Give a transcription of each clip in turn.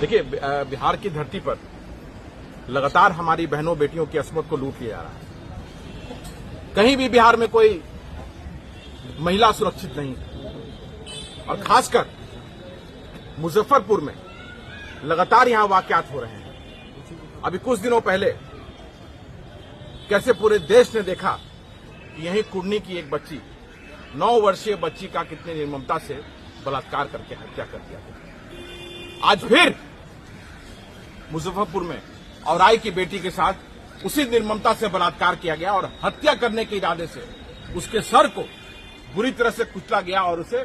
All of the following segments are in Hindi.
देखिए, बिहार की धरती पर लगातार हमारी बहनों बेटियों की अस्मत को लूट लिया जा रहा है। कहीं भी बिहार में कोई महिला सुरक्षित नहीं है और खासकर मुजफ्फरपुर में लगातार यहां वाकयात हो रहे हैं। अभी कुछ दिनों पहले कैसे पूरे देश ने देखा कि यहीं कुर्नी की एक बच्ची 9 वर्षीय बच्ची का कितनी निर्ममता से बलात्कार करके हत्या कर दिया गया। आज फिर मुजफ्फरपुर में औराई की बेटी के साथ उसी निर्ममता से बलात्कार किया गया और हत्या करने के इरादे से उसके सर को बुरी तरह से कुचला गया और उसे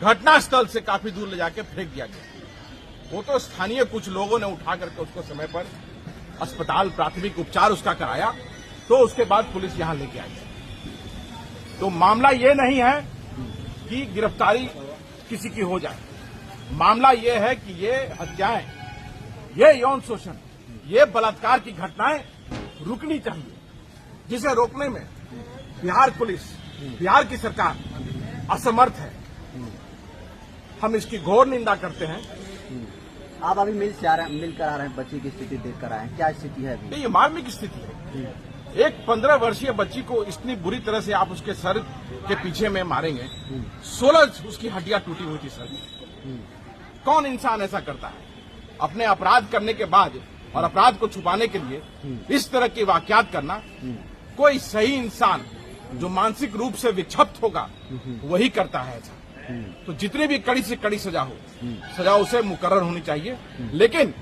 घटनास्थल से काफी दूर ले जाकर फेंक दिया गया। वो तो स्थानीय कुछ लोगों ने उठा करके उसको समय पर अस्पताल प्राथमिक उपचार उसका कराया, तो उसके बाद पुलिस यहां लेके आई। तो मामला ये नहीं है कि गिरफ्तारी किसी की हो जाए, मामला ये है कि ये हत्याएं, ये यौन शोषण, ये बलात्कार की घटनाएं रुकनी चाहिए, जिसे रोकने में बिहार पुलिस, बिहार की सरकार असमर्थ है। हम इसकी घोर निंदा करते हैं। आप अभी मिलकर आ रहे हैं, बच्ची की स्थिति देख कर आए हैं, क्या स्थिति है अभी? ये मार्मिक स्थिति है। एक 15 वर्षीय बच्ची को इतनी बुरी तरह से आप उसके सर के पीछे में मारेंगे। 16 उसकी हड्डियां टूटी हुई थी सर में। कौन इंसान ऐसा करता है? अपने अपराध करने के बाद और अपराध को छुपाने के लिए इस तरह की वाकयात करना, कोई सही इंसान जो मानसिक रूप से विक्षिप्त होगा वही करता है ऐसा। तो जितनी भी कड़ी से कड़ी सजा हो, सजा उसे मुकर्रर होनी चाहिए। लेकिन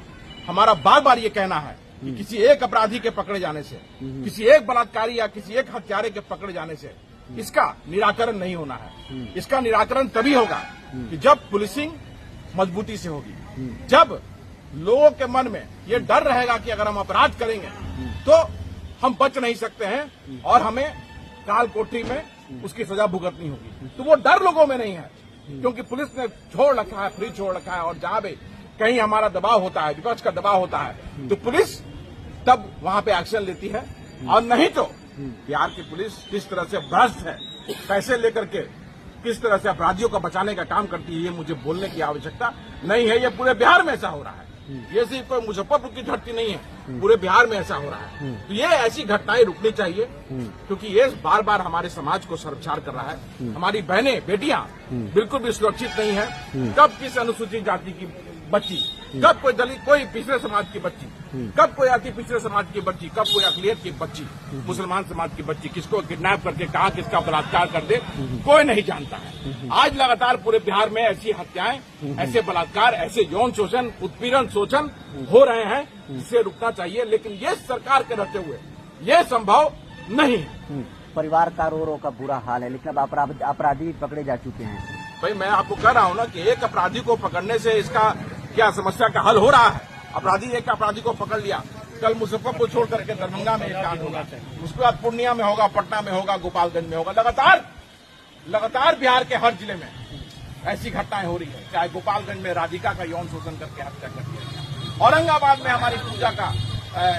हमारा बार बार ये कहना है कि किसी एक अपराधी के पकड़े जाने से, किसी एक बलात्कारी या किसी एक हत्यारे के पकड़े जाने से इसका निराकरण नहीं होना है। इसका निराकरण तभी होगा कि जब पुलिसिंग मजबूती से होगी, जब लोगों के मन में ये डर रहेगा कि अगर हम अपराध करेंगे तो हम बच नहीं सकते हैं और हमें काल कोठरी में उसकी सजा भुगतनी होगी। तो वो डर लोगों में नहीं है, क्योंकि पुलिस ने छोड़ रखा है, फ्री छोड़ रखा है। और जहां भी कहीं हमारा दबाव होता है, विपक्ष का दबाव होता है, तो पुलिस तब वहां पे एक्शन लेती है। और नहीं तो बिहार की पुलिस किस तरह से भ्रष्ट है, पैसे लेकर के किस तरह से अपराधियों को बचाने का काम करती है, ये मुझे बोलने की आवश्यकता नहीं है। ये पूरे बिहार में ऐसा हो रहा है। ये सिर्फ कोई मुजफ्फरपुर की धरती नहीं है, पूरे बिहार में ऐसा हो रहा है। तो ये ऐसी घटनाएं रुकनी चाहिए, क्योंकि ये बार बार हमारे समाज को शर्मसार कर रहा है। हमारी बहनें बेटियां बिल्कुल भी सुरक्षित नहीं है। कब किस अनुसूचित जाति की बच्ची, कब कोई दलित, कोई पिछड़े समाज की बच्ची, कब कोई अति पिछड़े समाज की बच्ची, कब कोई अकलियत की बच्ची, मुसलमान समाज की बच्ची किसको किडनैप करके कहाँ किसका बलात्कार कर दे, कोई नहीं जानता है। आज लगातार पूरे बिहार में ऐसी हत्याएं, ऐसे बलात्कार, ऐसे यौन शोषण, उत्पीड़न, शोषण हो रहे हैं, जिसे रुकना चाहिए। लेकिन ये सरकार के रहते हुए ये संभव नहीं है। परिवार का रो का बुरा हाल है, लेकिन अब अपराधी पकड़े जा चुके हैं। भाई, मैं आपको कह रहा हूं ना कि एक अपराधी को पकड़ने से इसका क्या समस्या का हल हो रहा है? एक अपराधी को पकड़ लिया, कल मुजफ्फरपुर छोड़ करके दरभंगा में एक कांड होगा, उसके बाद पूर्णिया में होगा, पटना में होगा, गोपालगंज में होगा। लगातार बिहार के हर जिले में ऐसी घटनाएं हो रही है। चाहे गोपालगंज में राधिका का यौन शोषण करके हत्या कर दिया गया, औरंगाबाद में हमारी पूजा का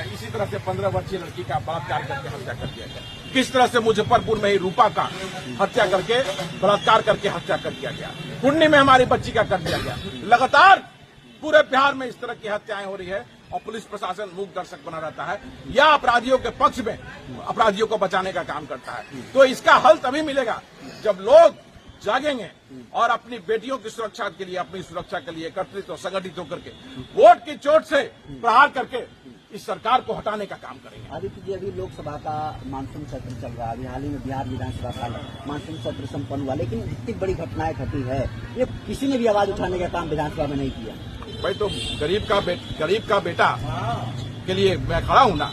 इसी तरह से 15 वर्षीय लड़की का बलात्कार करके हत्या कर दिया गया। किस तरह से मुजफ्फरपुर में ही रूपा का हत्या करके बलात्कार करके हत्या कर दिया गया, कुर्नी में हमारी बच्ची का कर दिया गया। लगातार पूरे बिहार में इस तरह की हत्याएं हो रही है और पुलिस प्रशासन मूक दर्शक बना रहता है या अपराधियों के पक्ष में अपराधियों को बचाने का काम करता है। तो इसका हल तभी मिलेगा जब लोग जागेंगे और अपनी बेटियों की सुरक्षा के लिए, अपनी सुरक्षा के लिए एकत्रित और संगठित होकर के वोट की चोट से प्रहार करके इस सरकार को हटाने का काम करेंगे। आदित्य जी, अभी लोकसभा का मानसून सत्र चल रहा है। अभी हाल ही में बिहार विधानसभा का मानसून सत्र संपन्न हुआ, लेकिन इतनी बड़ी घटनाएं घटी है, ये किसी ने भी आवाज उठाने का काम विधानसभा में नहीं किया। भाई, तो गरीब का बेटा के लिए मैं खड़ा हूं ना।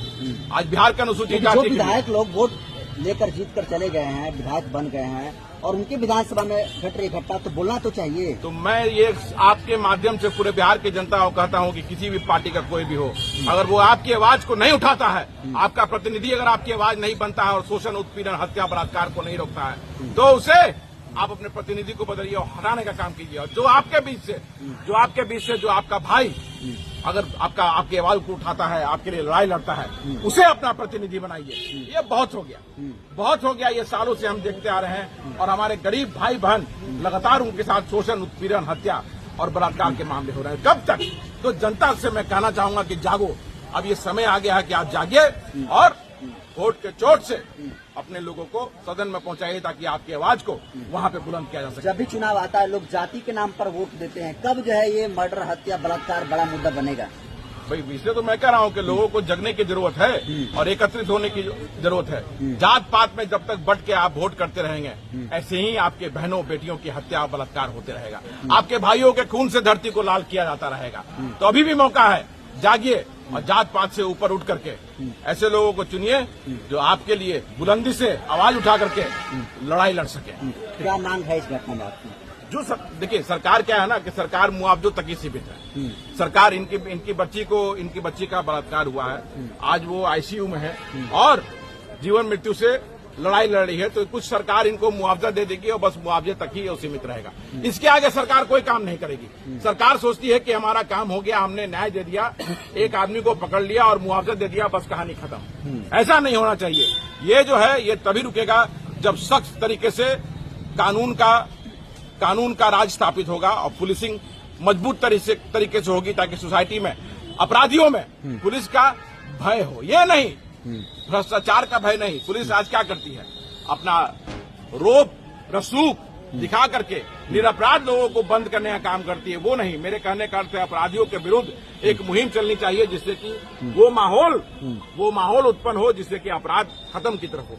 आज बिहार का अनुसूचित जाति विधायक लोग वोट लेकर जीत कर चले गए हैं, विधायक बन गए हैं और उनके विधानसभा में घट रही घटना तो बोलना तो चाहिए। तो मैं ये आपके माध्यम से पूरे बिहार की जनता को कहता हूं कि किसी भी पार्टी का कोई भी हो, अगर वो आपकी आवाज को नहीं उठाता है, आपका प्रतिनिधि अगर आपकी आवाज नहीं बनता है और शोषण, उत्पीड़न, हत्या, बलात्कार को नहीं रोकता है, तो उसे आप अपने प्रतिनिधि को बदलिए और हटाने का काम कीजिए। और जो आपके बीच से जो आपका भाई अगर आपकी आवाज को उठाता है, आपके लिए लड़ाई लड़ता है, उसे अपना प्रतिनिधि बनाइए। ये बहुत हो गया। ये सालों से हम देखते आ रहे हैं और हमारे गरीब भाई बहन लगातार उनके साथ शोषण, उत्पीड़न, हत्या और बलात्कार के मामले हो रहे हैं। कब तक? तो जनता से मैं कहना चाहूंगा कि जागो, अब ये समय आ गया है कि आप जागिए और वोट के चोट से अपने लोगों को सदन में पहुंचाइए ताकि आपकी आवाज को वहां पे बुलंद किया जा सके। जब भी चुनाव आता है लोग जाति के नाम पर वोट देते हैं, कब जो है ये मर्डर, हत्या, बलात्कार बड़ा मुद्दा बनेगा? भाई इसलिए तो मैं कह रहा हूं कि लोगों को जगने की जरूरत है और एकत्रित होने की जरूरत है। जात पात में जब तक बट के आप वोट करते रहेंगे, ऐसे ही आपके बहनों बेटियों की हत्या और बलात्कार होते रहेगा। आपके भाइयों के खून से धरती को लाल किया जाता रहेगा। तो अभी भी मौका है, जागिए और जात पात से ऊपर उठ करके ऐसे लोगों को चुनिए जो आपके लिए बुलंदी से आवाज उठा करके लड़ाई लड़ सके। क्या मांग है इस घटना में आपकी? जो देखिए सरकार क्या है ना कि सरकार मुआवजों तक ही सीमित है। सरकार इनकी बच्ची का बलात्कार हुआ है, आज वो आईसीयू में है और जीवन मृत्यु से लड़ाई लड़ रही है। तो कुछ सरकार इनको मुआवजा दे देगी और बस मुआवजे तक ही वो सीमित रहेगा। इसके आगे सरकार कोई काम नहीं करेगी। सरकार सोचती है कि हमारा काम हो गया, हमने न्याय दे दिया, एक आदमी को पकड़ लिया और मुआवजा दे दिया, बस कहानी खत्म। ऐसा नहीं होना चाहिए। ये जो है ये तभी रुकेगा जब सख्त तरीके से कानून का राज स्थापित होगा और पुलिसिंग मजबूत तरीके से होगी, ताकि सोसाइटी में अपराधियों में पुलिस का भय हो। ये नहीं भ्रष्टाचार का भय नहीं। पुलिस आज क्या करती है? अपना रोब रसूख दिखा करके निरपराध लोगों को बंद करने का काम करती है। वो नहीं, मेरे कहने का अर्थ है अपराधियों के विरुद्ध एक मुहिम चलनी चाहिए जिससे कि वो माहौल उत्पन्न हो जिससे कि अपराध खत्म की तरफ हो।